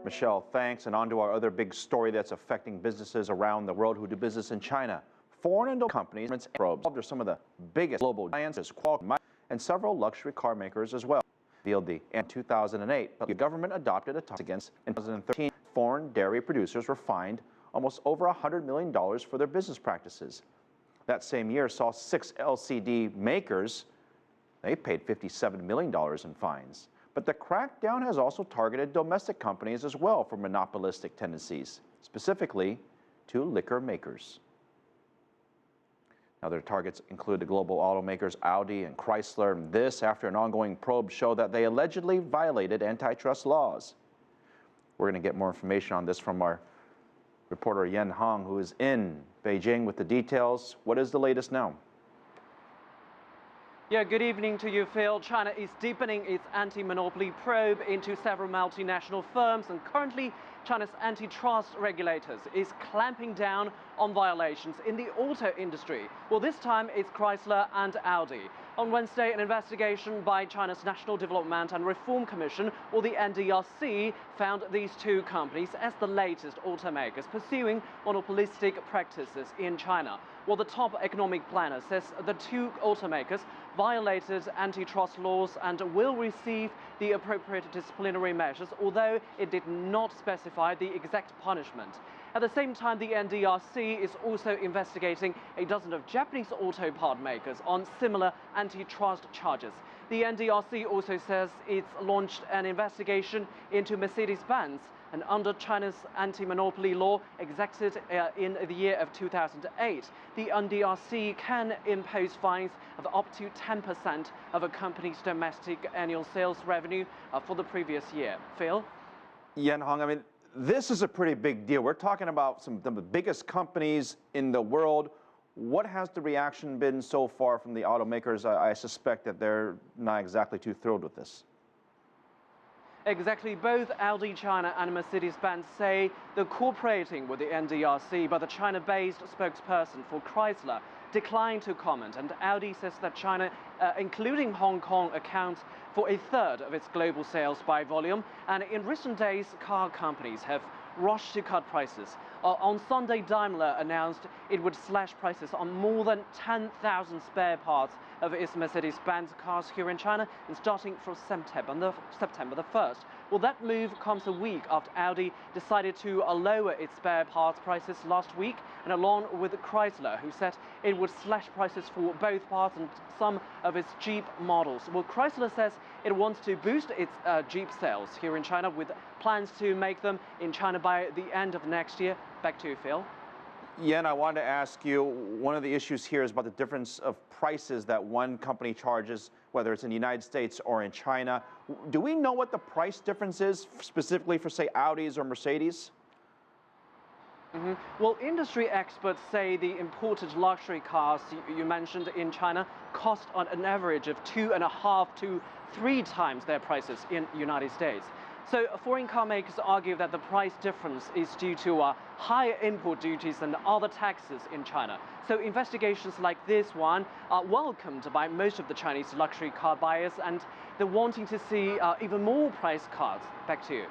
Michelle, thanks. And on to our other big story that's affecting businesses around the world who do business in China. Foreign companies and probes are some of the biggest global giants, Qualcomm, and several luxury car makers as well. Revealed in 2008, but the government adopted a tax against in 2013. Foreign dairy producers were fined almost over $100 million for their business practices. That same year saw 6 LCD makers, they paid $57 million in fines. But the crackdown has also targeted domestic companies as well for monopolistic tendencies, specifically to liquor makers. Now, their targets include the global automakers Audi and Chrysler, and this after an ongoing probe showed that they allegedly violated antitrust laws. We're going to get more information on this from our reporter Yan Hong, who is in Beijing with the details. What is the latest now? Yeah, good evening to you, Phil. China is deepening its anti-monopoly probe into several multinational firms, and currently China's antitrust regulators is clamping down on violations in the auto industry. Well, this time it's Chrysler and Audi. On Wednesday, an investigation by China's National Development and Reform Commission, or the NDRC, found these two companies as the latest automakers pursuing monopolistic practices in China. Well, the top economic planner says the two automakers violated antitrust laws and will receive the appropriate disciplinary measures, although it did not specify the exact punishment. At the same time, the NDRC is also investigating a dozen of Japanese auto part makers on similar antitrust charges. The NDRC also says it's launched an investigation into Mercedes-Benz, and under China's anti-monopoly law exacted in the year of 2008, the NDRC can impose fines of up to 10% of a company's domestic annual sales revenue for the previous year. Phil? Yan Hong, I mean, this is a pretty big deal. We're talking about some of the biggest companies in the world. What has the reaction been so far from the automakers? I suspect that they're not exactly too thrilled with this. Exactly. Both Audi China and Mercedes-Benz say they're cooperating with the NDRC, but the China-based spokesperson for Chrysler declined to comment. And Audi says that China, including Hong Kong, accounts for a third of its global sales by volume. And in recent days, car companies have rushed to cut prices. On Sunday, Daimler announced it would slash prices on more than 10,000 spare parts of its Mercedes-Benz cars here in China, and starting from September the 1st. Well, that move comes a week after Audi decided to lower its spare parts prices last week, and along with Chrysler, who said it would slash prices for both parts and some of its Jeep models. Well, Chrysler says it wants to boost its Jeep sales here in China, with plans to make them in China by the end of next year. Back to you, Phil. Yan, I wanted to ask you, one of the issues here is about the difference of prices that one company charges, whether it's in the United States or in China. Do we know what the price difference is specifically for, say, Audis or Mercedes? Well, industry experts say the imported luxury cars you mentioned in China cost on an average of 2.5 to 3 times their prices in the United States. So foreign car makers argue that the price difference is due to higher import duties and other taxes in China. So investigations like this one are welcomed by most of the Chinese luxury car buyers, and they're wanting to see even more price cuts. Back to you.